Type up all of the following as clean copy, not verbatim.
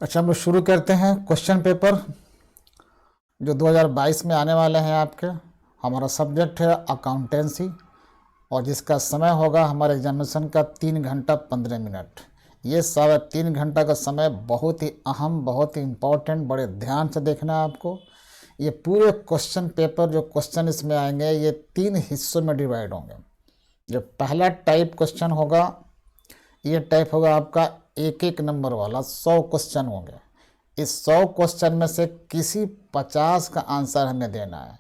अच्छा, हम लोग शुरू करते हैं क्वेश्चन पेपर जो 2022 में आने वाले हैं आपके। हमारा सब्जेक्ट है अकाउंटेंसी और जिसका समय होगा हमारे एग्जामिनेशन का 3 घंटा 15 मिनट। ये सारा 3 घंटा का समय बहुत ही अहम, बहुत ही इम्पोर्टेंट, बड़े ध्यान से देखना है आपको। ये पूरे क्वेश्चन पेपर जो क्वेश्चन इसमें आएंगे ये 3 हिस्सों में डिवाइड होंगे। जो पहला टाइप क्वेश्चन होगा ये टाइप होगा आपका 1-1 नंबर वाला, 100 क्वेश्चन होंगे। इस 100 क्वेश्चन में से किसी 50 का आंसर हमें देना है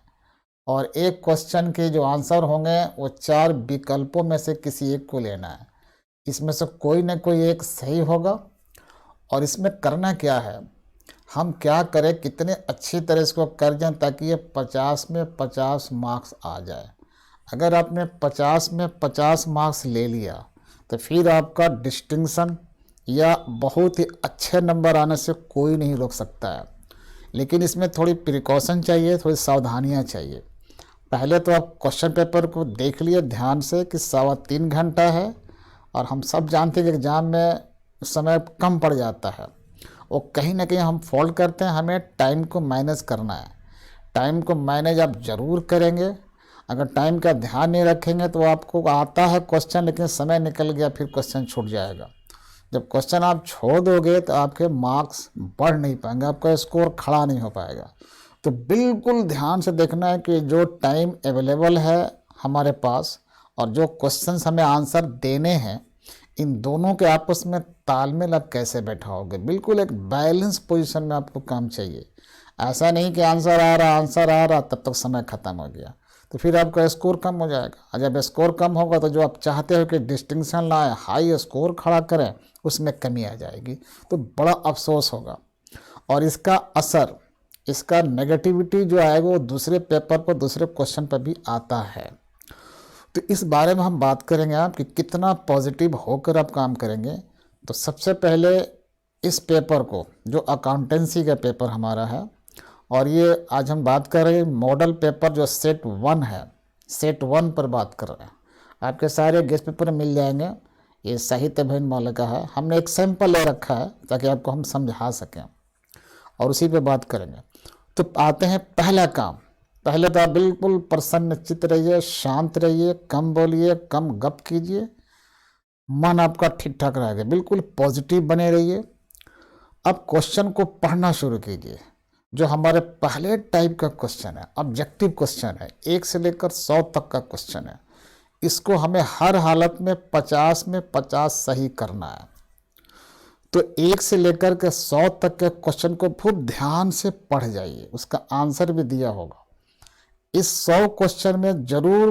और एक क्वेश्चन के जो आंसर होंगे वो 4 विकल्पों में से किसी एक को लेना है। इसमें से कोई ना कोई एक सही होगा। और इसमें करना क्या है, हम क्या करें, कितने अच्छी तरह इसको कर जाएं ताकि ये 50 में 50 मार्क्स आ जाए। अगर आपने 50 में 50 मार्क्स ले लिया तो फिर आपका डिस्टिंक्शन या बहुत ही अच्छे नंबर आने से कोई नहीं रोक सकता है। लेकिन इसमें थोड़ी प्रिकॉशन चाहिए, थोड़ी सावधानियां चाहिए। पहले तो आप क्वेश्चन पेपर को देख लिए ध्यान से कि 3.25 घंटा है और हम सब जानते हैं कि एग्ज़ाम में समय कम पड़ जाता है। वो कहीं ना कहीं हम फॉल्ट करते हैं, हमें टाइम को मैनेज करना है। टाइम को मैनेज आप ज़रूर करेंगे। अगर टाइम का ध्यान नहीं रखेंगे तो आपको आता है क्वेश्चन लेकिन समय निकल गया, फिर क्वेश्चन छूट जाएगा। जब क्वेश्चन आप छोड़ दोगे तो आपके मार्क्स बढ़ नहीं पाएंगे, आपका स्कोर खड़ा नहीं हो पाएगा। तो बिल्कुल ध्यान से देखना है कि जो टाइम अवेलेबल है हमारे पास और जो क्वेश्चंस हमें आंसर देने हैं, इन दोनों के आपस में तालमेल आप कैसे बैठाओगे। बिल्कुल एक बैलेंस पोजीशन में आपको काम चाहिए। ऐसा नहीं कि आंसर आ रहा तब तक समय ख़त्म हो गया, तो फिर आपका स्कोर कम हो जाएगा। और जब स्कोर कम होगा तो जो आप चाहते हो कि डिस्टिंक्शन लाए, हाई स्कोर खड़ा करें, उसमें कमी आ जाएगी, तो बड़ा अफसोस होगा। और इसका असर, इसका नेगेटिविटी जो आएगा वो दूसरे पेपर पर, दूसरे क्वेश्चन पर भी आता है। तो इस बारे में हम बात करेंगे आप कि कितना पॉजिटिव होकर आप काम करेंगे। तो सबसे पहले इस पेपर को, जो अकाउंटेंसी का पेपर हमारा है, और ये आज हम बात कर रहे हैं मॉडल पेपर जो सेट 1 है, सेट 1 पर बात कर रहे हैं। आपके सारे गेस्ट पेपर मिल जाएंगे। ये साहित्य भवन वाले का है, हमने एक सैंपल ले रखा है ताकि आपको हम समझा सकें और उसी पे बात करेंगे। तो आते हैं पहला काम। पहले तो आप बिल्कुल प्रसन्न चित्त रहिए, शांत रहिए, कम बोलिए, कम गप कीजिए, मन आपका ठीक ठाक रहेगा, बिल्कुल पॉजिटिव बने रहिए। अब क्वेश्चन को पढ़ना शुरू कीजिए। जो हमारे पहले टाइप का क्वेश्चन है, ऑब्जेक्टिव क्वेश्चन है, 1 से लेकर 100 तक का क्वेश्चन है। इसको हमें हर हालत में 50 में 50 सही करना है। तो 1 से लेकर के 100 तक के क्वेश्चन को खूब ध्यान से पढ़ जाइए, उसका आंसर भी दिया होगा। इस 100 क्वेश्चन में जरूर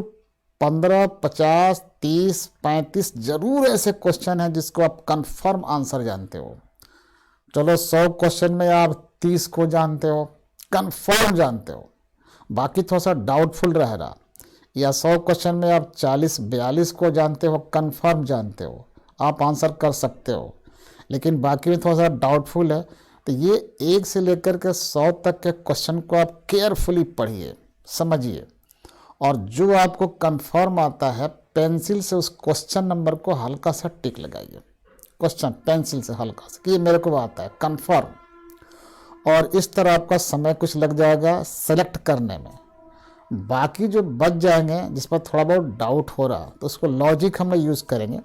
15, 50, 30, 35 जरूर ऐसे क्वेश्चन हैं जिसको आप कंफर्म आंसर जानते हो। चलो 100 क्वेश्चन में आप 30 को जानते हो, कंफर्म जानते हो, बाकी थोड़ा सा डाउटफुल रह रहा। या 100 क्वेश्चन में आप 40-42 को जानते हो, कंफर्म जानते हो, आप आंसर कर सकते हो, लेकिन बाकी में थोड़ा सा डाउटफुल है। तो ये 1 से लेकर के 100 तक के क्वेश्चन को आप केयरफुली पढ़िए, समझिए, और जो आपको कंफर्म आता है पेंसिल से उस क्वेश्चन नंबर को हल्का सा टिक लगाइए। क्वेश्चन पेंसिल से हल्का सा कि ये मेरे को आता है कंफर्म। और इस तरह आपका समय कुछ लग जाएगा सेलेक्ट करने में। बाकी जो बच जाएंगे जिस पर थोड़ा बहुत डाउट हो रहा, तो उसको लॉजिक हम यूज़ करेंगे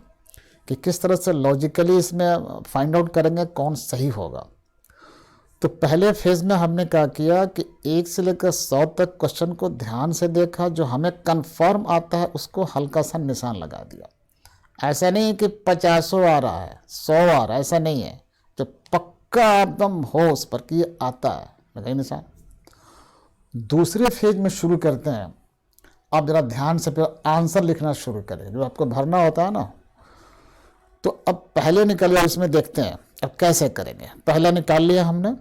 कि किस तरह से लॉजिकली इसमें फाइंड आउट करेंगे कौन सही होगा। तो पहले फेज में हमने क्या किया कि 1 से लेकर 100 तक क्वेश्चन को ध्यान से देखा, जो हमें कंफर्म आता है उसको हल्का सा निशान लगा दिया। ऐसा नहीं कि 50 आ रहा है, 100 आ रहा है, ऐसा नहीं है। जो पक्का एकदम हो उस पर कि ये आता है, लगाइए निशान। दूसरे फेज में शुरू करते हैं। आप जरा ध्यान से आंसर लिखना शुरू करें, जो आपको भरना होता है ना। तो अब पहले निकल गया, इसमें देखते हैं अब कैसे करेंगे। पहला निकाल लिया हमने।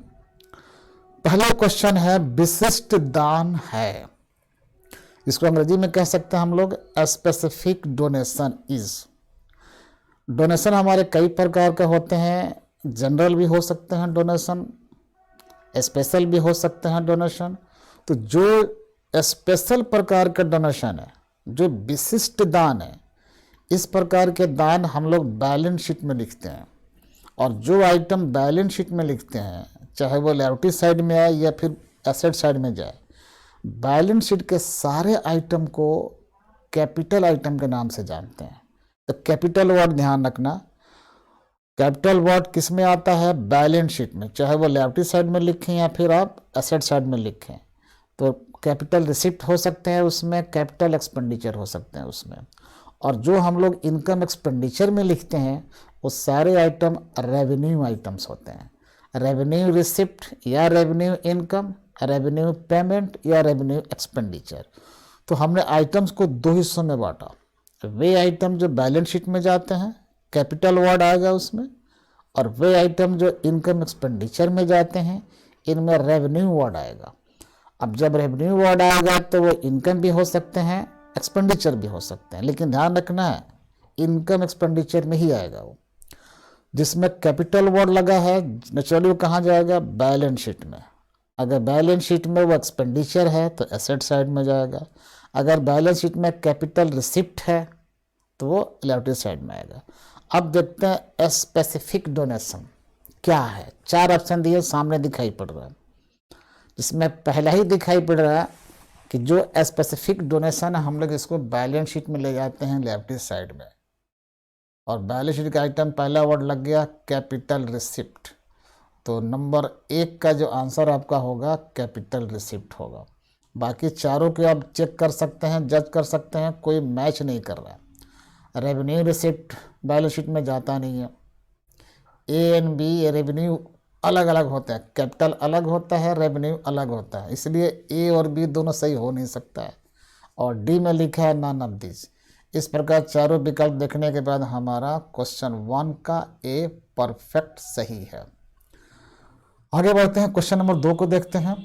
पहला क्वेश्चन है विशिष्ट दान है। इसको अंग्रेजी में कह सकते हैं हम लोग स्पेसिफिक डोनेशन इज। डोनेशन हमारे कई प्रकार के होते हैं, जनरल भी हो सकते हैं डोनेशन, स्पेशल भी हो सकते हैं डोनेशन। तो जो स्पेशल प्रकार का डोनेशन है, जो विशिष्ट दान है, इस प्रकार के दान हम लोग बैलेंस शीट में लिखते हैं और जो आइटम बैलेंस शीट में लिखते हैं, चाहे वो लायबिलिटी साइड में आए या फिर एसेट साइड में जाए, बैलेंस शीट के सारे आइटम को कैपिटल आइटम के नाम से जानते हैं। तो कैपिटल वर्ड ध्यान रखना, कैपिटल वर्ड किस में आता है? बैलेंस शीट में, चाहे वो लायबिलिटी साइड में लिखें या फिर आप एसेट साइड में लिखें। तो कैपिटल रिसिप्ट हो सकते हैं उसमें, कैपिटल एक्सपेंडिचर हो सकते हैं उसमें। और जो हम लोग इनकम एक्सपेंडिचर में लिखते हैं वो सारे आइटम रेवेन्यू आइटम्स होते हैं। रेवेन्यू रिसिप्ट या रेवेन्यू इनकम, रेवेन्यू पेमेंट या रेवेन्यू एक्सपेंडिचर। तो हमने आइटम्स को दो हिस्सों में बांटा। वे आइटम जो बैलेंस शीट में जाते हैं, कैपिटल वर्ड आएगा उसमें, और वे आइटम जो इनकम एक्सपेंडिचर में जाते हैं, इनमें रेवेन्यू वर्ड आएगा। अब जब रेवेन्यू वर्ड आएगा तो वो इनकम भी हो सकते हैं, एक्सपेंडिचर भी हो सकते हैं, लेकिन ध्यान रखना है इनकम एक्सपेंडिचर में ही आएगा वो। जिसमें कैपिटल वर्ड लगा है नेचुरली वो कहाँ जाएगा? बैलेंस शीट में। अगर बैलेंस शीट में वो एक्सपेंडिचर है तो एसेट साइड में जाएगा। अगर बैलेंस शीट में कैपिटल रिसिप्ट है तो वो लायबिलिटी साइड में आएगा। अब देखते हैं स्पेसिफिक डोनेशन क्या है। 4 ऑप्शन दिए, सामने दिखाई पड़ रहा है, जिसमें पहला ही दिखाई पड़ रहा है कि जो स्पेसिफिक डोनेशन है हम लोग इसको बैलेंस शीट में ले जाते हैं लायबिलिटी साइड में। और बैलेंस शीट का आइटम पहला वर्ड लग गया कैपिटल रिसिप्ट। तो नंबर 1 का जो आंसर आपका होगा कैपिटल रिसिप्ट होगा। बाकी चारों के आप चेक कर सकते हैं, जज कर सकते हैं, कोई मैच नहीं कर रहा है। रेवेन्यू रिसिप्ट बैलेंस शीट में जाता नहीं है। ए एंड बी रेवेन्यू अलग अलग होता है, कैपिटल अलग होता है, रेवेन्यू अलग होता है, इसलिए ए और बी दोनों सही हो नहीं सकता है। और डी में लिखा है नन ऑफ दिस। इस प्रकार चारों विकल्प देखने के बाद हमारा क्वेश्चन 1 का ए परफेक्ट सही है। आगे बढ़ते हैं, क्वेश्चन नंबर 2 को देखते हैं।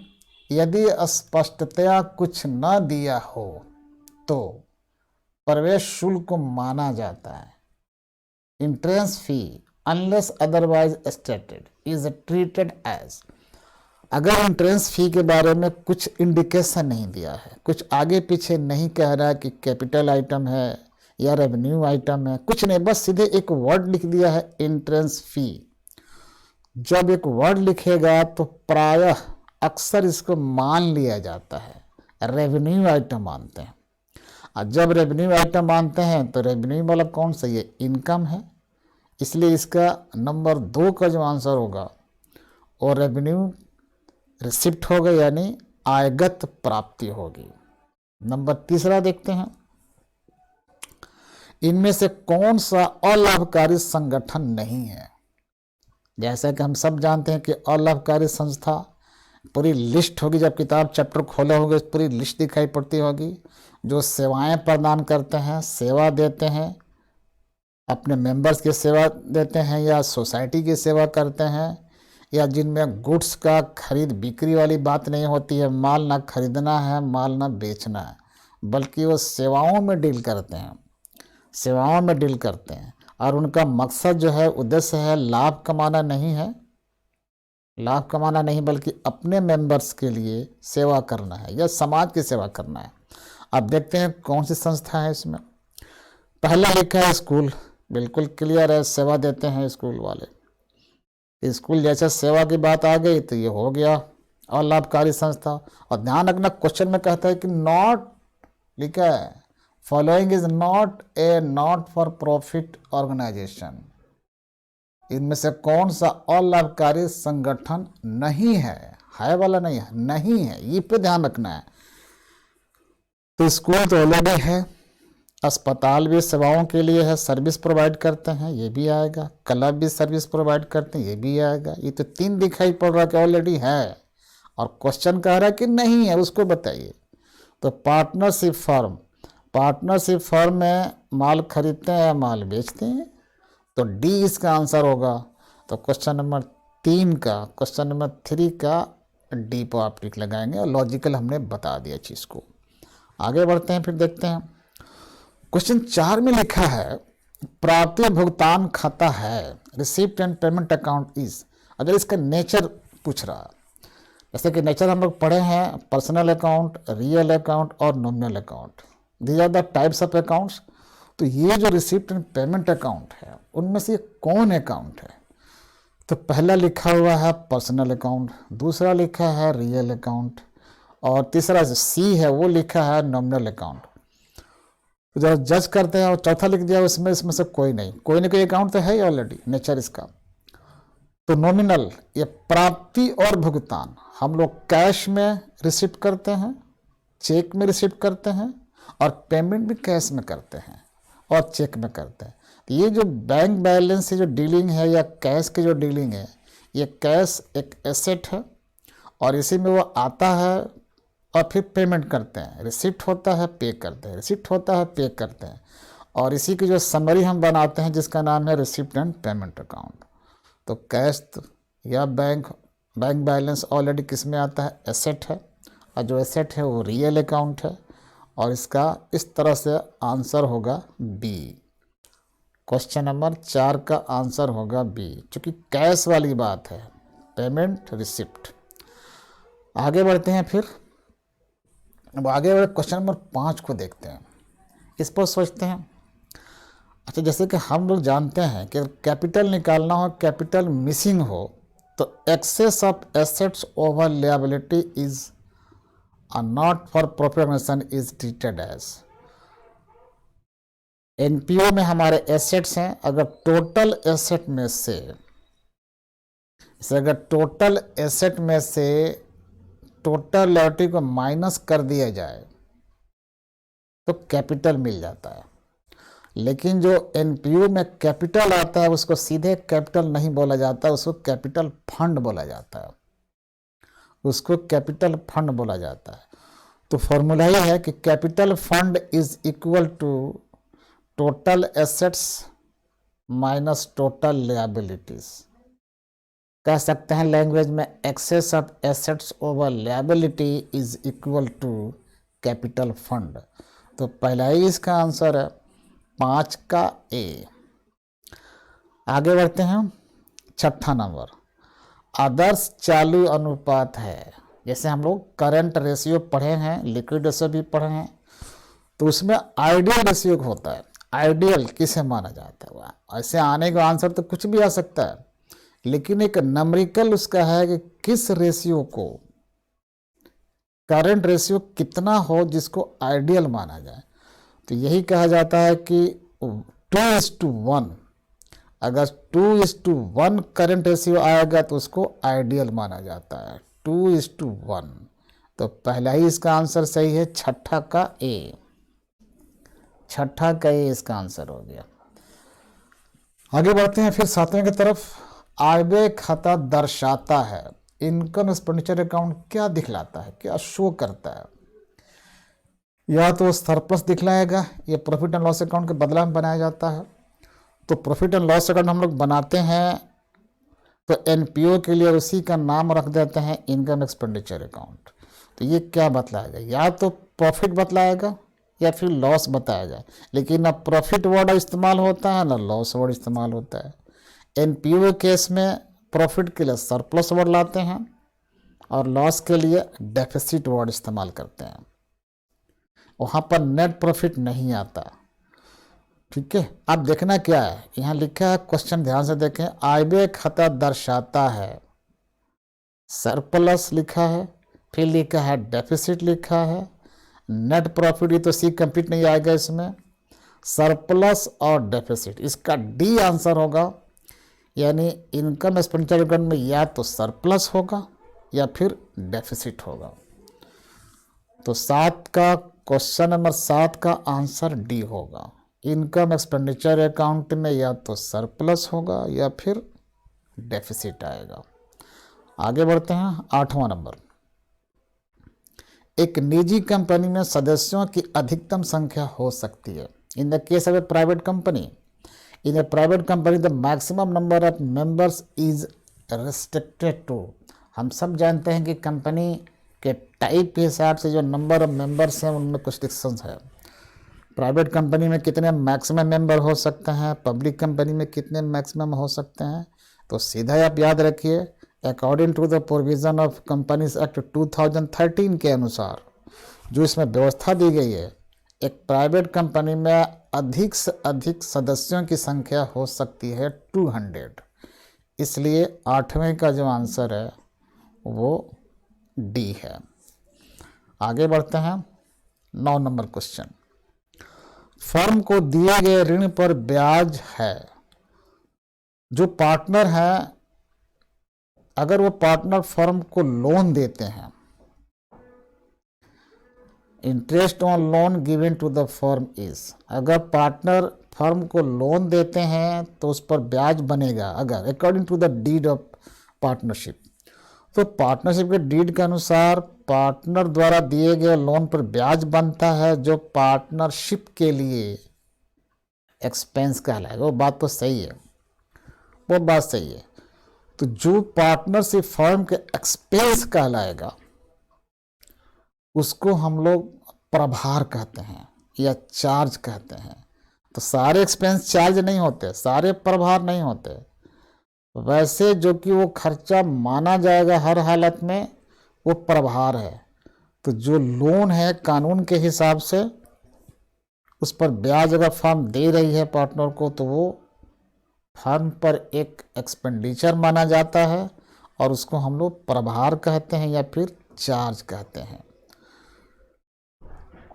यदि स्पष्टतया कुछ न दिया हो तो प्रवेश शुल्क को माना जाता है। Entrance fee unless otherwise stated is treated as. अगर इंट्रेंस फी के बारे में कुछ इंडिकेशन नहीं दिया है, कुछ आगे पीछे नहीं कह रहा है कि कैपिटल आइटम है या रेवेन्यू आइटम है, कुछ नहीं, बस सीधे एक वर्ड लिख दिया है इंट्रेंस फी। जब एक वर्ड लिखेगा तो प्रायः अक्सर इसको मान लिया जाता है, रेवेन्यू आइटम मानते हैं। और जब रेवेन्यू आइटम मानते हैं तो रेवेन्यू वाला कौन सा? ये इनकम है, इसलिए इसका नंबर 2 का जो आंसर होगा और रेवेन्यू रिसिप्ट होगा, यानी आयगत प्राप्ति होगी। नंबर 3 देखते हैं। इनमें से कौन सा अलाभकारी संगठन नहीं है? जैसा कि हम सब जानते हैं कि अलाभकारी संस्था पूरी लिस्ट होगी, जब किताब चैप्टर खोले होंगे पूरी लिस्ट दिखाई पड़ती होगी, जो सेवाएं प्रदान करते हैं, सेवा देते हैं, अपने मेंबर्स की सेवा देते हैं या सोसाइटी की सेवा करते हैं, या जिनमें गुड्स का खरीद बिक्री वाली बात नहीं होती है, माल ना खरीदना है, माल ना बेचना है, बल्कि वो सेवाओं में डील करते हैं, सेवाओं में डील करते हैं। और उनका मकसद जो है, उद्देश्य है, लाभ कमाना नहीं है, लाभ कमाना नहीं, बल्कि अपने मेंबर्स के लिए सेवा करना है या समाज की सेवा करना है। अब देखते हैं कौन सी संस्था है इसमें। पहला लिखा है स्कूल, बिल्कुल क्लियर है, सेवा देते हैं स्कूल वाले। स्कूल जैसे सेवा की बात आ गई तो ये हो गया और लाभकारी संस्था। और ध्यान रखना क्वेश्चन में कहता है कि नॉट लिखा है, following is not a not for profit organization. इनमें से कौन सा अलाभकारी संगठन नहीं है वाला नहीं है, नहीं है, ये पे ध्यान रखना है। तो स्कूल तो ऑलरेडी है, अस्पताल भी सेवाओं के लिए है, सर्विस प्रोवाइड करते हैं, ये भी आएगा, क्लब भी सर्विस प्रोवाइड करते हैं, ये भी आएगा। ये तो 3 दिखाई पड़ रहा है कि ऑलरेडी है, और क्वेश्चन कह रहा है कि नहीं है, उसको बताइए। तो पार्टनरशिप फर्म, पार्टनरशिप फर्म में माल खरीदते हैं या माल बेचते हैं, तो डी इसका आंसर होगा। तो क्वेश्चन नंबर 3 का, क्वेश्चन नंबर 3 का डी पर आप टिक लगाएंगे, और लॉजिकल हमने बता दिया चीज़ को। आगे बढ़ते हैं, फिर देखते हैं क्वेश्चन 4 में लिखा है प्राप्ति भुगतान खाता है, receipt and payment account is. अगर इसका नेचर पूछ रहा है, जैसे कि नेचर हम लोग पढ़े हैं, पर्सनल अकाउंट, रियल अकाउंट और nominal account, these are the types of accounts. तो ये जो रिसिप्ट एंड पेमेंट अकाउंट है, उनमें से कौन अकाउंट है? तो पहला लिखा हुआ है पर्सनल अकाउंट, दूसरा लिखा है रियल अकाउंट, और तीसरा जो सी है वो लिखा है नॉमिनल अकाउंट। तो जब जज करते हैं और चौथा लिख दिया उसमें, इसमें से कोई नहीं, कोई ना कोई अकाउंट तो है ही ऑलरेडी, नेचर इसका। तो नॉमिनल ये प्राप्ति और भुगतान, हम लोग कैश में रिसीव करते हैं, चेक में रिसीव करते हैं, और पेमेंट भी कैश में करते हैं और चेक में करते हैं। तो ये जो बैंक बैलेंस से जो डीलिंग है या कैश की जो डीलिंग है, ये कैश एक एसेट है और इसी में वो आता है और फिर पेमेंट करते हैं, रिसिप्ट होता है पे करते हैं, रिसिप्ट होता है पे करते हैं, और इसी की जो समरी हम बनाते हैं जिसका नाम है रिसिप्ट एंड पेमेंट अकाउंट। तो कैश या बैंक बैलेंस ऑलरेडी किस में आता है, एसेट है, और जो एसेट है वो रियल अकाउंट है, और इसका इस तरह से आंसर होगा बी। क्वेश्चन नंबर 4 का आंसर होगा बी, क्योंकि कैश वाली बात है, पेमेंट रिसिप्ट। आगे बढ़ते हैं फिर, अब आगे बढ़े क्वेश्चन नंबर 5 को देखते हैं, इस पर सोचते हैं। अच्छा, जैसे कि हम लोग जानते हैं कि कैपिटल निकालना हो, कैपिटल मिसिंग हो, तो excess of assets over liability is not for profit is treated as. NPO में हमारे एसेट्स हैं, अगर टोटल एसेट में से, अगर टोटल एसेट में से टोटल लायबिलिटी को माइनस कर दिया जाए तो कैपिटल मिल जाता है। लेकिन जो एनपीओ में कैपिटल आता है उसको सीधे कैपिटल नहीं बोला जाता, उसको कैपिटल फंड बोला जाता है, उसको कैपिटल फंड बोला जाता है। तो फॉर्मूला ये है कि capital fund is equal to total assets minus total liabilities. कह सकते हैं लैंग्वेज में, excess of assets over liability is equal to capital fund. तो पहला ही इसका आंसर है 5 का ए। आगे बढ़ते हैं, 6ठा नंबर आदर्श चालू अनुपात है। जैसे हम लोग करंट रेशियो पढ़े हैं, लिक्विड रेशियो भी पढ़े हैं, तो उसमें आइडियल रेशियो होता है। आइडियल किसे माना जाता है, ऐसे आने का आंसर तो कुछ भी आ सकता है, लेकिन एक नंबरिकल उसका है कि किस रेशियो को, करंट रेशियो कितना हो जिसको आइडियल माना जाए। तो यही कहा जाता है कि 2:1, अगर 2:1 करंट रेशियो आएगा तो उसको आइडियल माना जाता है, 2:1। तो पहला ही इसका आंसर सही है, 6ठा का ए, 6ठा का ए इसका आंसर हो गया। आगे बढ़ते हैं फिर 7वें की तरफ। आय व्यय खाता दर्शाता है, इनकम एक्सपेंडिचर अकाउंट क्या दिखलाता है, क्या शो करता है? या तो सरप्लस दिखलाएगा, या प्रॉफिट एंड लॉस अकाउंट के बदला में बनाया जाता है। तो प्रॉफिट एंड लॉस अकाउंट हम लोग बनाते हैं तो एनपीओ के लिए उसी का नाम रख देते हैं इनकम एक्सपेंडिचर अकाउंट। तो ये क्या बतलाएगा, या तो प्रॉफिट बतलाएगा या फिर लॉस बताया जाए, लेकिन ना प्रॉफिट वर्ड इस्तेमाल होता है ना लॉस वर्ड इस्तेमाल होता है। एनपीओ केस में प्रॉफिट के लिए सरप्लस वर्ड लाते हैं और लॉस के लिए डेफिसिट वर्ड इस्तेमाल करते हैं, वहाँ पर नेट प्रॉफिट नहीं आता। ठीक है, अब देखना क्या है, यहाँ लिखा है, क्वेश्चन ध्यान से देखें, आय व्यय खाता दर्शाता है, सरप्लस लिखा है, फिर लिखा है डेफिसिट लिखा है, नेट प्रॉफिट, ये तो सी कंप्लीट नहीं आएगा इसमें, सरप्लस और डेफिसिट, इसका डी आंसर होगा। यानी इनकम एक्सपेंडिचर अकाउंट में या तो सरप्लस होगा या फिर डेफिसिट होगा। तो 7 का क्वेश्चन नंबर 7 का आंसर डी होगा, इनकम एक्सपेंडिचर अकाउंट में या तो सरप्लस होगा या फिर डेफिसिट आएगा। आगे बढ़ते हैं, 8वां नंबर, एक निजी कंपनी में सदस्यों की अधिकतम संख्या हो सकती है। In the case of a private company, in a private company the maximum number of members is restricted to. हम सब जानते हैं कि कंपनी के टाइप के हिसाब से जो नंबर ऑफ मेंबर्स हैं उनमें कुछ रिस्ट्रिक्शंस है। प्राइवेट कंपनी में कितने मैक्सिमम मेंबर हो सकते हैं, पब्लिक कंपनी में कितने मैक्सिमम हो सकते हैं। तो सीधा आप याद रखिए, according to the provision of companies act 2013 के अनुसार जो इसमें व्यवस्था दी गई है, एक प्राइवेट कंपनी में अधिक से अधिक सदस्यों की संख्या हो सकती है 200। इसलिए 8वें का जो आंसर है वो डी है। आगे बढ़ते हैं 9 नंबर क्वेश्चन। फर्म को दिए गए ऋण पर ब्याज है। जो पार्टनर है, अगर वो पार्टनर फर्म को लोन देते हैं, interest on loan given to the firm is, अगर पार्टनर फर्म को लोन देते हैं तो उस पर ब्याज बनेगा अगर according to the deed of partnership. तो पार्टनरशिप के डीड के अनुसार पार्टनर द्वारा दिए गए लोन पर ब्याज बनता है, जो पार्टनरशिप के लिए एक्सपेंस कहलाएगा। वो बात तो सही है, वो बात सही है। तो जो पार्टनरशिप फर्म के एक्सपेंस कहलाएगा उसको हम लोग प्रभार कहते हैं या चार्ज कहते हैं। तो सारे एक्सपेंस चार्ज नहीं होते, सारे प्रभार नहीं होते। वैसे जो कि वो खर्चा माना जाएगा हर हालत में, वो प्रभार है। तो जो लोन है कानून के हिसाब से उस पर ब्याज अगर फर्म दे रही है पार्टनर को, तो वो फर्म पर एक एक्सपेंडिचर माना जाता है और उसको हम लोग प्रभार कहते हैं या फिर चार्ज कहते हैं।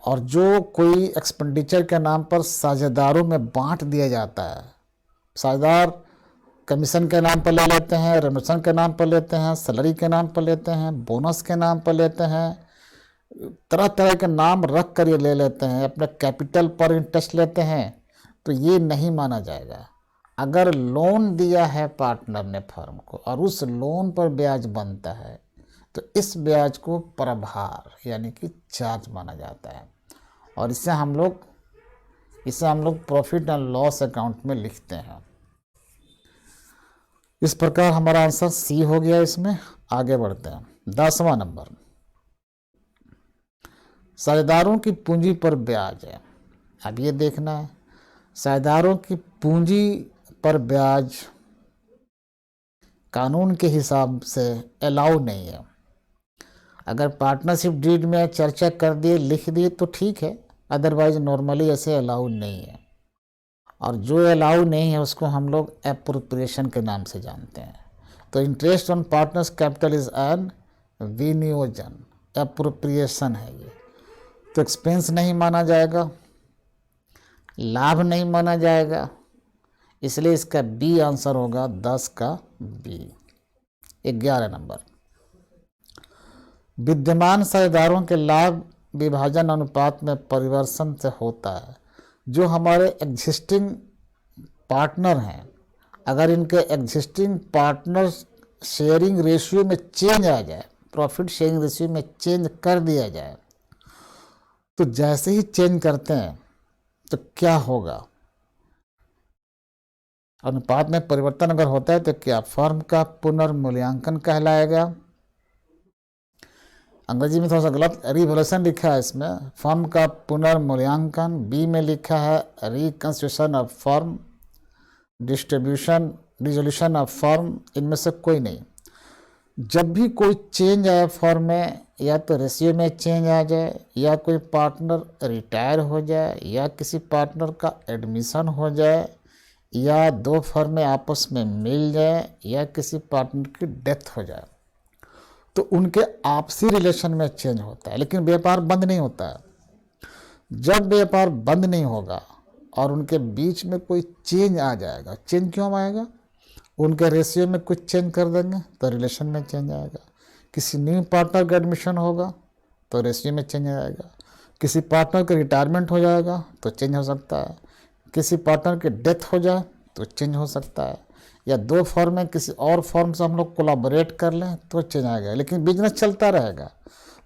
और जो कोई एक्सपेंडिचर के नाम पर साझेदारों में बांट दिया जाता है, साझेदार कमीशन के नाम पर ले लेते हैं, रेमुनेशन के नाम पर लेते हैं, सैलरी के नाम पर लेते हैं, बोनस के नाम पर लेते हैं, तरह तरह के नाम रख कर ये ले लेते हैं, अपने कैपिटल पर इंटरेस्ट लेते हैं, तो ये नहीं माना जाएगा। अगर लोन दिया है पार्टनर ने फर्म को और उस लोन पर ब्याज बनता है तो इस ब्याज को प्रभार यानी कि चार्ज माना जाता है और इसे हम लोग प्रॉफिट एंड लॉस अकाउंट में लिखते हैं। इस प्रकार हमारा आंसर सी हो गया। इसमें आगे बढ़ते हैं 10वां नंबर। साझेदारों की पूंजी पर ब्याज है। अब ये देखना है, साझेदारों की पूंजी पर ब्याज कानून के हिसाब से अलाउ नहीं है। अगर पार्टनरशिप डीड में चर्चा कर दिए, लिख दिए तो ठीक है, अदरवाइज नॉर्मली ऐसे अलाउ नहीं है। और जो अलाउ नहीं है उसको हम लोग एप्रोप्रिएशन के नाम से जानते हैं। तो interest on partners capital is an विनियोजन, एप्रोप्रिएशन है ये। तो एक्सपेंस नहीं माना जाएगा, लाभ नहीं माना जाएगा, इसलिए इसका बी आंसर होगा 10 का बी। 11 नंबर। विद्यमान साझेदारों के लाभ विभाजन अनुपात में परिवर्तन से होता है। जो हमारे एग्जिस्टिंग पार्टनर हैं, अगर इनके एग्जिस्टिंग पार्टनर शेयरिंग रेशियो में चेंज आ जाए, प्रॉफिट शेयरिंग रेशियो में चेंज कर दिया जाए, तो जैसे ही चेंज करते हैं तो क्या होगा, अनुपात में परिवर्तन अगर होता है तो क्या फर्म का पुनर्मूल्यांकन कहलाएगा। अंग्रेजी में थोड़ा सा गलत रिवोल्यूशन लिखा है इसमें, फर्म का पुनर्मूल्यांकन। बी में लिखा है reconstitution of firm, dissolution of firm, इनमें से कोई नहीं। जब भी कोई चेंज आए फर्म में, या तो रेशियो में चेंज आ जाए, या कोई पार्टनर रिटायर हो जाए, या किसी पार्टनर का एडमिशन हो जाए, या दो फर्में आपस में मिल जाए, या किसी पार्टनर की डेथ हो जाए, तो उनके आपसी रिलेशन में चेंज होता है, लेकिन व्यापार बंद नहीं होता है। जब व्यापार बंद नहीं होगा और उनके बीच में कोई चेंज आ जाएगा, चेंज क्यों आएगा, उनके रेशियो में कुछ चेंज कर देंगे तो रिलेशन में चेंज आएगा। किसी न्यू पार्टनर का एडमिशन होगा तो रेशियो में चेंज आएगा। किसी पार्टनर का रिटायरमेंट हो जाएगा तो चेंज हो सकता है। किसी पार्टनर की डेथ हो जाए तो चेंज हो सकता है, या दो फर्म में किसी और फर्म से हम लोग कोलैबोरेट कर लें तो चेंज आएगा, लेकिन बिजनेस चलता रहेगा।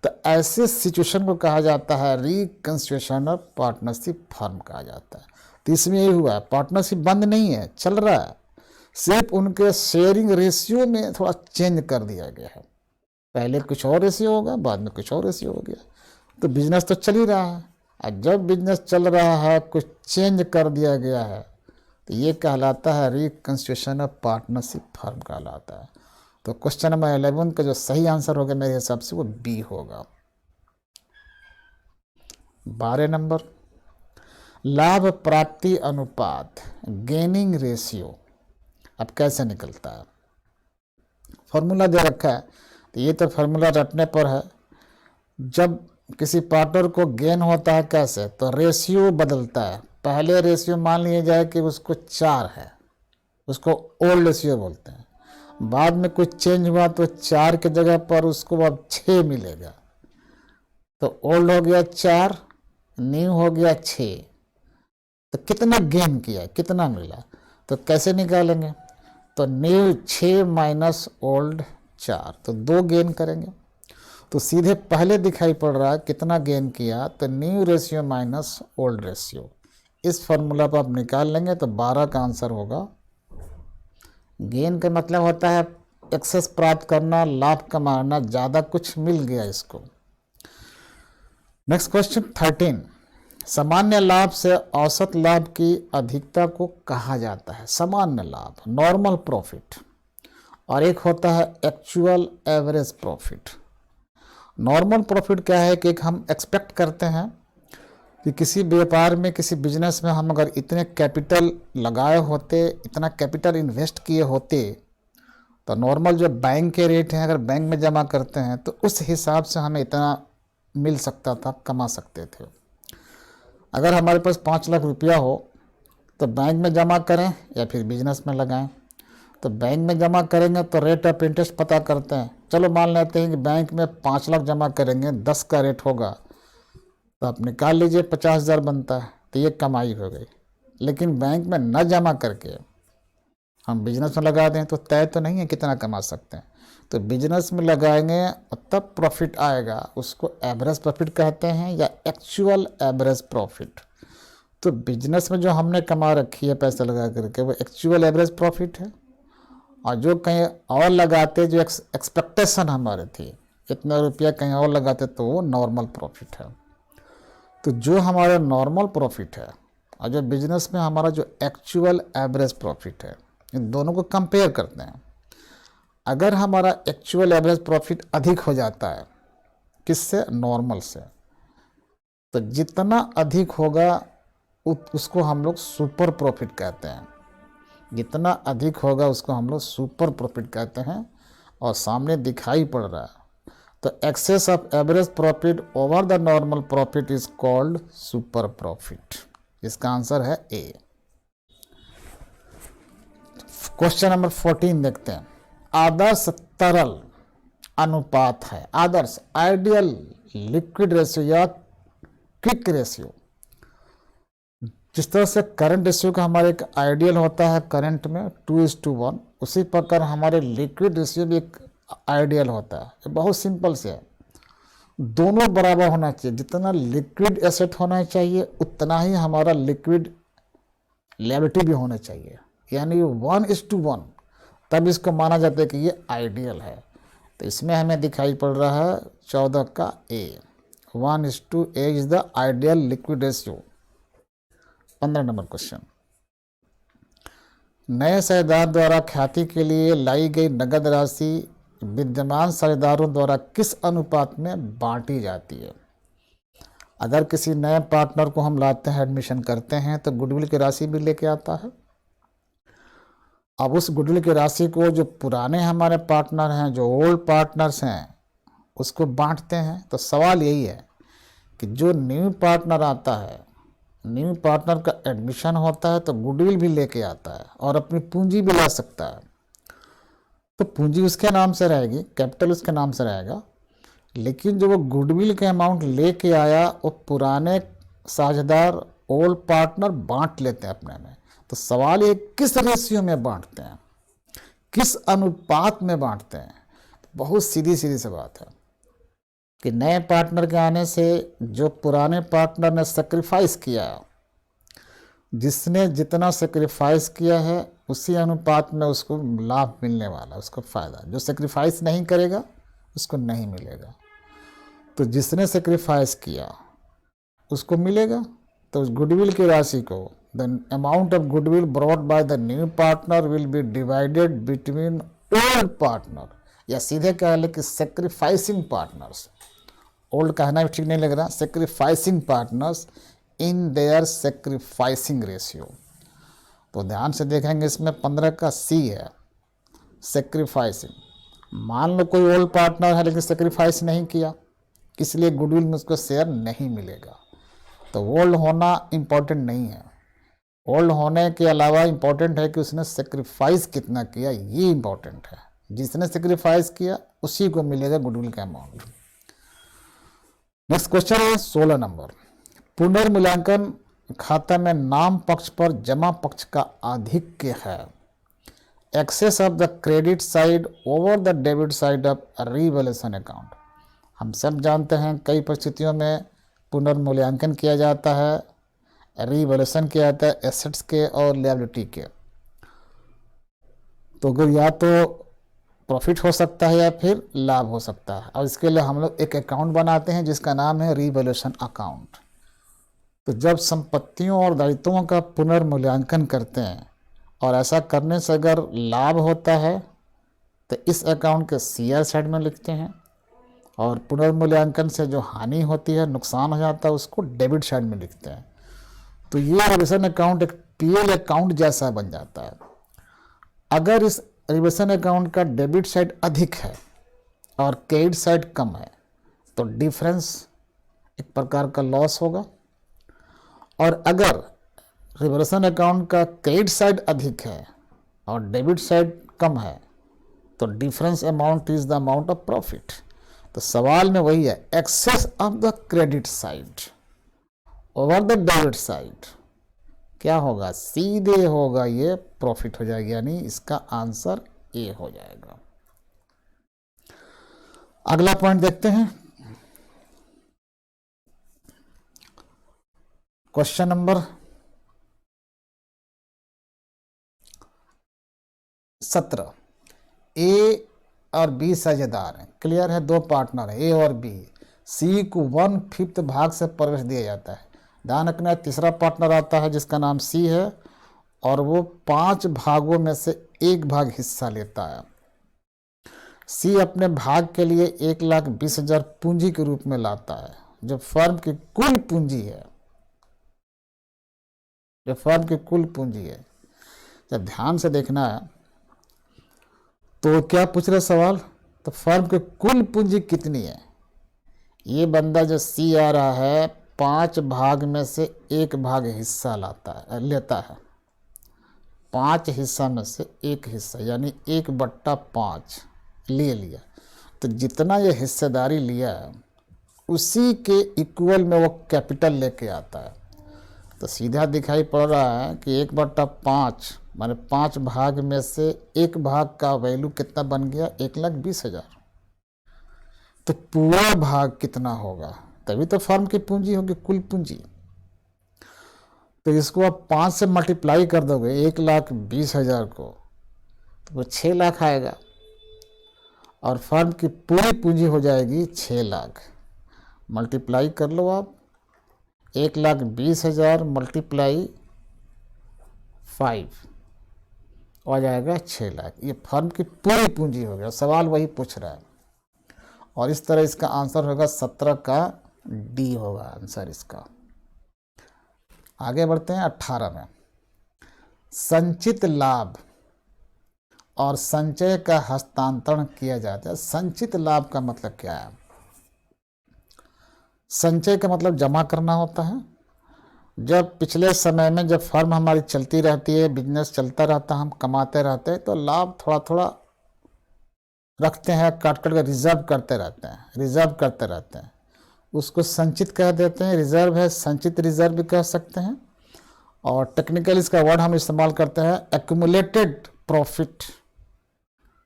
तो ऐसे सिचुएशन को कहा जाता है रिकंस्टिट्यूशन ऑफ पार्टनरशिप फर्म कहा जाता है। तो इसमें ये हुआ, पार्टनरशिप बंद नहीं है, चल रहा है, सिर्फ उनके शेयरिंग रेशियो में थोड़ा चेंज कर दिया गया है। पहले कुछ और रेशियो होगा, बाद में कुछ और रेशियो हो गया, तो बिजनेस तो चल ही रहा है। और जब बिजनेस चल रहा है, कुछ चेंज कर दिया गया है, तो ये कहलाता है रिकंस्टिट्यूशन ऑफ पार्टनरशिप फर्म कहलाता है। तो क्वेश्चन नंबर 11 का जो सही आंसर होगा मेरे हिसाब से वो बी होगा। 12 नंबर। लाभ प्राप्ति अनुपात गेनिंग रेशियो अब कैसे निकलता है। फार्मूला दे रखा है, तो ये तो फार्मूला रटने पर है। जब किसी पार्टनर को गेन होता है कैसे, तो रेशियो बदलता है। पहले रेशियो मान लिया जाए कि उसको 4 है, उसको ओल्ड रेशियो बोलते हैं। बाद में कुछ चेंज हुआ तो 4 की जगह पर उसको अब 6 मिलेगा, तो ओल्ड हो गया 4, न्यू हो गया 6। तो कितना गेन किया, कितना मिला, तो कैसे निकालेंगे, तो न्यू 6 माइनस ओल्ड 4, तो 2 गेन करेंगे। तो सीधे पहले दिखाई पड़ रहा है कितना गेन किया, तो new ratio minus old ratio. इस फॉर्मूला पर आप निकाल लेंगे तो 12 का आंसर होगा। गेन का मतलब होता है एक्सेस प्राप्त करना, लाभ कमाना, ज़्यादा कुछ मिल गया इसको। नेक्स्ट क्वेश्चन 13, सामान्य लाभ से औसत लाभ की अधिकता को कहा जाता है। सामान्य लाभ नॉर्मल प्रॉफिट, और एक होता है actual average profit. Normal profit क्या है कि एक हम एक्सपेक्ट करते हैं कि किसी व्यापार में, किसी बिजनेस में हम अगर इतने कैपिटल लगाए होते, इतना कैपिटल इन्वेस्ट किए होते, तो नॉर्मल जो बैंक के रेट हैं अगर बैंक में जमा करते हैं तो उस हिसाब से हमें इतना मिल सकता था, कमा सकते थे। अगर हमारे पास 5 लाख रुपया हो तो बैंक में जमा करें या फिर बिजनेस में लगाएं। तो बैंक में जमा करेंगे तो रेट ऑफ इंटरेस्ट पता करते हैं। चलो मान लेते हैं कि बैंक में 5 लाख जमा करेंगे, 10 का रेट होगा, तो आप निकाल लीजिए 50,000 बनता है, तो ये कमाई हो गई। लेकिन बैंक में न जमा करके हम बिजनेस में लगा दें तो तय तो नहीं है कितना कमा सकते हैं। तो बिजनेस में लगाएंगे तब प्रॉफिट आएगा, उसको एवरेज प्रॉफिट कहते हैं या एक्चुअल एवरेज प्रॉफिट। तो बिजनेस में जो हमने कमा रखी है पैसा लगा करके वो एक्चुअल एवरेज प्रॉफिट है, और जो कहीं और लगाते, जो एक्सपेक्टेशन हमारे थी इतना रुपया कहीं और लगाते, तो वो नॉर्मल प्रॉफिट है। तो जो हमारा नॉर्मल प्रॉफिट है और जो बिजनेस में हमारा जो एक्चुअल एवरेज प्रॉफिट है, इन दोनों को कंपेयर करते हैं। अगर हमारा एक्चुअल एवरेज प्रॉफिट अधिक हो जाता है किससे, नॉर्मल से, तो जितना अधिक होगा उसको हम लोग सुपर प्रॉफिट कहते हैं। जितना अधिक होगा उसको हम लोग सुपर प्रॉफिट कहते हैं, और सामने दिखाई पड़ रहा है। तो excess of average profit over the normal profit is called super profit. इसका आंसर है ए। क्वेश्चन नंबर 14 देखते हैं। आदर्श तरल अनुपात है, आदर्श आइडियल लिक्विड रेशियो या क्विक रेशियो। जिस तरह से करंट रेशियो का हमारे एक आइडियल होता है करंट में 2:1, उसी प्रकार हमारे लिक्विड रेशियो भी एक आइडियल होता है। ये बहुत सिंपल से है, दोनों बराबर होना चाहिए। जितना लिक्विड एसेट होना चाहिए उतना ही हमारा लिक्विड लायबिलिटी भी होना चाहिए, यानी 1:1, तब इसको माना जाता है कि ये आइडियल है। तो इसमें हमें दिखाई पड़ रहा है 14 का ए, 1:A is the ideal liquid ratio. 15 number question, नए साझेदार द्वारा ख्याति के लिए लाई गई नगद राशि विद्यमान साझेदारों द्वारा किस अनुपात में बांटी जाती है। अगर किसी नए पार्टनर को हम लाते हैं, एडमिशन करते हैं, तो गुडविल की राशि भी लेके आता है। अब उस गुडविल की राशि को जो पुराने हमारे पार्टनर हैं, जो ओल्ड पार्टनर्स हैं, उसको बांटते हैं। तो सवाल यही है कि जो न्यू पार्टनर आता है, न्यू पार्टनर का एडमिशन होता है तो गुडविल भी लेके आता है और अपनी पूंजी भी ला सकता है। तो पूंजी उसके नाम से रहेगी, कैपिटल उसके नाम से रहेगा, लेकिन जो वो गुडविल के अमाउंट लेके आया वो पुराने साझेदार ओल्ड पार्टनर बांट लेते हैं अपने में। तो सवाल ये किस रेशियो में बांटते हैं, किस अनुपात में बांटते हैं। बहुत सीधी सीधी सी बात है कि नए पार्टनर के आने से जो पुराने पार्टनर ने सेक्रीफाइस किया, जिसने जितना सेक्रीफाइस किया है उसी अनुपात में उसको लाभ मिलने वाला, उसको फ़ायदा। जो सेक्रीफाइस नहीं करेगा उसको नहीं मिलेगा। तो जिसने सेक्रीफाइस किया उसको मिलेगा। तो गुडविल की राशि को, the amount of goodwill brought by the new partner will be divided between old partner, या सीधे कह ले कि सेक्रीफाइसिंग पार्टनर्स। ओल्ड कहना भी ठीक नहीं लग रहा, sacrificing partners in their sacrificing ratio. तो ध्यान से देखेंगे इसमें 15 का सी है, सेक्रीफाइसिंग। मान लो कोई ओल्ड पार्टनर है लेकिन सेक्रीफाइस नहीं किया, इसलिए गुडविल में उसको शेयर नहीं मिलेगा। तो ओल्ड होना इम्पोर्टेंट नहीं है, ओल्ड होने के अलावा इम्पोर्टेंट है कि उसने सेक्रीफाइस कितना किया, ये इम्पोर्टेंट है। जिसने सेक्रीफाइस किया उसी को मिलेगा गुडविल का अमाउंट। नेक्स्ट क्वेश्चन है 16 नंबर। पुनर्मूल्यांकन खाता में नाम पक्ष पर जमा पक्ष का आधिक्य है। Excess of the credit side over the debit side of revaluation account. हम सब जानते हैं कई परिस्थितियों में पुनर्मूल्यांकन किया जाता है, रिवैल्यूएशन किया जाता है एसेट्स के और लायबिलिटी के। तो अगर या तो प्रॉफिट हो सकता है या फिर लाभ हो सकता है, और इसके लिए हम लोग एक अकाउंट बनाते हैं जिसका नाम है रिवैल्यूएशन अकाउंट। तो जब संपत्तियों और दायित्वों का पुनर्मूल्यांकन करते हैं और ऐसा करने से अगर लाभ होता है तो इस अकाउंट के सीआर साइड में लिखते हैं, और पुनर्मूल्यांकन से जो हानि होती है, नुकसान हो जाता है, उसको डेबिट साइड में लिखते हैं। तो ये रिवैल्यूएशन अकाउंट एक पीएल अकाउंट जैसा बन जाता है। अगर इस रिवैल्यूएशन अकाउंट का डेबिट साइड अधिक है और क्रेडिट साइड कम है तो डिफरेंस एक प्रकार का लॉस होगा, और अगर रिवैल्यूएशन अकाउंट का क्रेडिट साइड अधिक है और डेबिट साइड कम है तो difference amount is the amount of profit. तो सवाल में वही है, excess of the credit side over the debit side क्या होगा, सीधे होगा, ये प्रॉफिट हो जाएगा, यानी इसका आंसर ए हो जाएगा। अगला पॉइंट देखते हैं, क्वेश्चन नंबर 17। ए और बी साझेदार हैं, क्लियर है, दो पार्टनर है ए और बी। सी को 1/5 भाग से प्रवेश दिया जाता है। ध्यान रखना, तीसरा पार्टनर आता है जिसका नाम सी है और वो 5 भागों में से 1 भाग हिस्सा लेता है। सी अपने भाग के लिए 1,20,000 पूंजी के रूप में लाता है, जो फर्म की कुल पूंजी है, जो फर्म की कुल पूंजी है। जब ध्यान से देखना है तो क्या पूछ रहे सवाल, तो फर्म की कुल पूंजी कितनी है। ये बंदा जो सी आ रहा है 5 भाग में से 1 भाग हिस्सा लेता है, 5 हिस्सा में से 1 हिस्सा, यानी 1/5 ले लिया। तो जितना ये हिस्सेदारी लिया है उसी के इक्वल में वो कैपिटल लेके आता है। तो सीधा दिखाई पड़ रहा है कि 1/5 माने 5 भाग में से 1 भाग का वैल्यू कितना बन गया, 1,20,000। तो पूरा भाग कितना होगा, तभी तो फर्म की पूंजी होगी, कुल पूंजी। तो इसको आप 5 से मल्टीप्लाई कर दोगे 1,20,000 को, तो वो 6 लाख आएगा, और फर्म की पूरी पूंजी हो जाएगी 6 लाख। मल्टीप्लाई कर लो आप, 1,20,000 मल्टीप्लाई 5 हो जाएगा 6 लाख। ये फर्म की पूरी पूंजी हो गया। सवाल वही पूछ रहा है, और इस तरह इसका आंसर होगा 17 का डी होगा आंसर इसका। आगे बढ़ते हैं 18 में। संचित लाभ और संचय का हस्तांतरण किया जाता है। संचित लाभ का मतलब क्या है, संचय का मतलब जमा करना होता है। जब पिछले समय में जब फर्म हमारी चलती रहती है, बिजनेस चलता रहता है, हम कमाते रहते हैं, तो लाभ थोड़ा थोड़ा रखते हैं, काट काट कर रिजर्व करते रहते हैं, उसको संचित कह देते हैं। रिजर्व है, संचित रिजर्व भी कह सकते हैं, और टेक्निकल इसका वर्ड हम इस्तेमाल करते हैं एक्यूमुलेटेड प्रॉफिट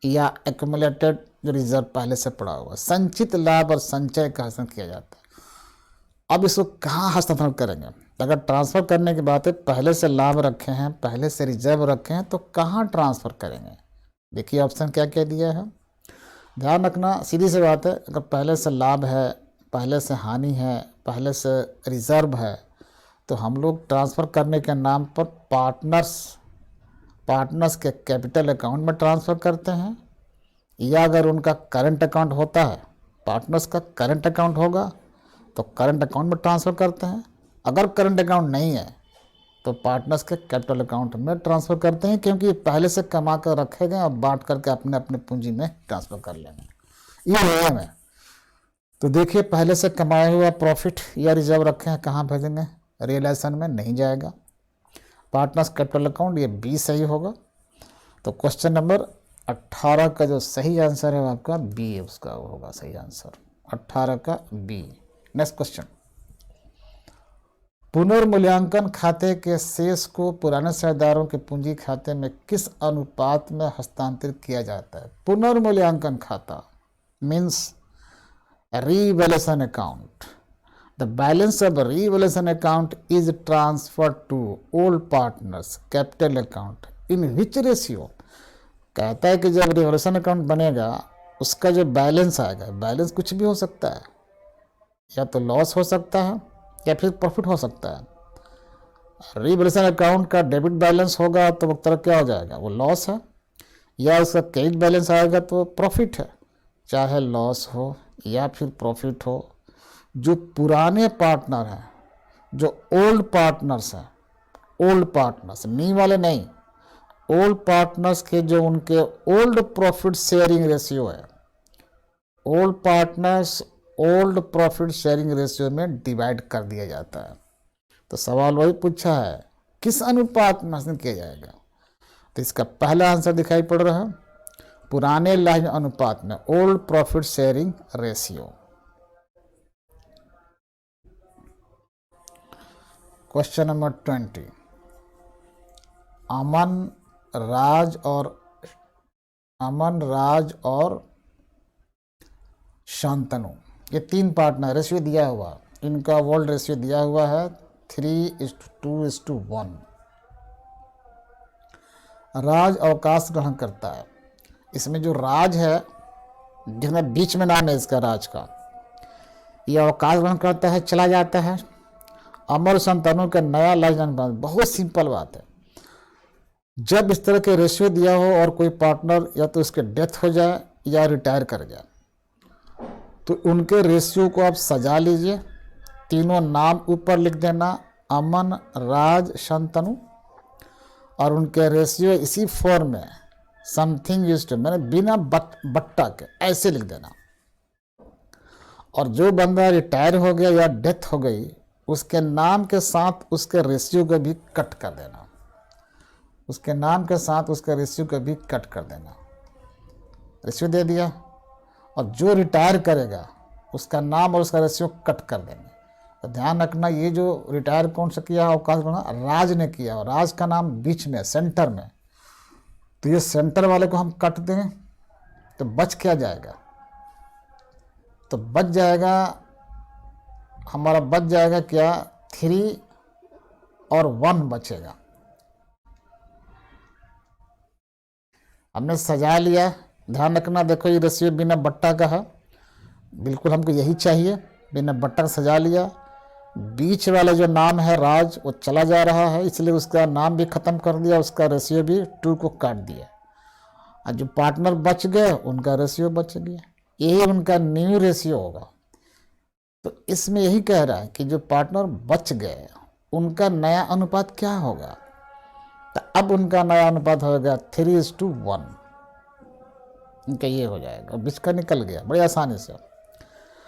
या एक्यूमुलेटेड जो रिजर्व पहले से पड़ा हुआ। संचित लाभ और संचय का हस्तांतरण किया जाता है। अब इसको कहाँ हस्तांतरण करेंगे, अगर ट्रांसफ़र करने की बात है, पहले से लाभ रखे हैं, पहले से रिजर्व रखे हैं, तो कहाँ ट्रांसफ़र करेंगे। देखिए ऑप्शन क्या क्या दिया है, ध्यान रखना, सीधी सी बात है। अगर पहले से लाभ है, पहले से हानि है, पहले से रिजर्व है, तो हम लोग ट्रांसफ़र करने के नाम पर पार्टनर्स के कैपिटल अकाउंट में ट्रांसफ़र करते हैं, या अगर उनका करंट अकाउंट होता है, पार्टनर्स का करंट अकाउंट होगा तो करंट अकाउंट में ट्रांसफ़र करते हैं। अगर करंट अकाउंट नहीं है तो पार्टनर्स के कैपिटल अकाउंट में ट्रांसफ़र करते हैं, क्योंकि पहले से कमा कर रखे गए और बांट करके अपने अपने पूंजी में ट्रांसफ़र कर लेंगे, ये नियम है। तो देखिए, पहले से कमाया हुआ प्रॉफिट या रिजर्व रखे हैं, कहाँ भेजेंगे? रियलाइजेशन में नहीं जाएगा। पार्टनर्स कैपिटल अकाउंट, ये बी सही होगा। तो क्वेश्चन नंबर 18 का जो सही आंसर है वो आपका बी है, उसका होगा सही आंसर 18 का बी। नेक्स्ट क्वेश्चन, पुनर्मूल्यांकन खाते के शेष को पुराने शेयरदारों के पूंजी खाते में किस अनुपात में हस्तांतरित किया जाता है? पुनर्मूल्यांकन खाता means revaluation account. The balance of revaluation account is transferred to old partners capital account in which ratio? कहता है कि जब रिवोल्यूशन अकाउंट बनेगा उसका जो बैलेंस आएगा, बैलेंस कुछ भी हो सकता है, या तो लॉस हो सकता है या फिर प्रॉफिट हो सकता है। रिवोल्यूशन अकाउंट का डेबिट बैलेंस होगा तो वो तरह क्या हो जाएगा? वो लॉस है, या उसका क्रेडिट बैलेंस आएगा तो प्रॉफिट है। चाहे लॉस हो या फिर प्रॉफिट हो, जो पुराने पार्टनर हैं, जो ओल्ड पार्टनर्स हैं, ओल्ड पार्टनर्स नी वाले नहीं, ओल्ड पार्टनर्स के जो उनके ओल्ड प्रॉफिट शेयरिंग रेशियो है, old partners old profit sharing ratio में डिवाइड कर दिया जाता है। तो सवाल वही पूछा है, किस अनुपात में किया जाएगा? तो इसका पहला आंसर दिखाई पड़ रहा है, पुराने लाभ अनुपात में, old profit sharing ratio. Question number 20, अमन राज और शांतनु, ये 3 पार्टनर, रेशियो दिया हुआ, इनका वर्ल्ड रेशियो दिया हुआ है 3:2:1। राज अवकाश ग्रहण करता है। इसमें जो राज है, जिसमें बीच में नाम है इसका राज का, यह अवकाश ग्रहण करता है, चला जाता है। अमर शांतनु का नया लाइफ, बहुत सिंपल बात है। जब इस तरह के रेशियो दिया हो और कोई पार्टनर या तो इसके डेथ हो जाए या रिटायर कर जाए, तो उनके रेशियो को आप सजा लीजिए, तीनों नाम ऊपर लिख देना, अमन राज शांतनु, और उनके रेशियो इसी फॉर्म में समथिंग यूज्ड, मैंने बिना बट्टा के ऐसे लिख देना। और जो बंदा रिटायर हो गया या डेथ हो गई, उसके नाम के साथ उसके रेशियो को भी कट कर देना, उसके नाम के साथ उसके रेशियो को भी कट कर देना। रेशियो दे दिया, और जो रिटायर करेगा उसका नाम और उसका रेशियो कट कर देंगे। तो ध्यान रखना, ये जो रिटायर कौन सा किया अवकाश ग्रहण? राज ने किया, और राज का नाम बीच में सेंटर में, तो ये सेंटर वाले को हम कट दें तो बच क्या जाएगा? तो बच जाएगा हमारा, बच जाएगा क्या? 3 और 1 बचेगा। हमने सजा लिया, ध्यान रखना, देखो ये रेशियो बिना बट्टा का है, बिल्कुल हमको यही चाहिए, बिना बट्टा का सजा लिया। बीच वाला जो नाम है राज, वो चला जा रहा है, इसलिए उसका नाम भी ख़त्म कर दिया, उसका रेशियो भी 2 को काट दिया, और जो पार्टनर बच गए उनका रेशियो बच गया, यही उनका न्यू रेशियो होगा। तो इसमें यही कह रहा है कि जो पार्टनर बच गए उनका नया अनुपात क्या होगा? तो अब उनका नया अनुपात होगा 3:1, इनका ये हो जाएगा, बीच का निकल गया बड़ी आसानी से।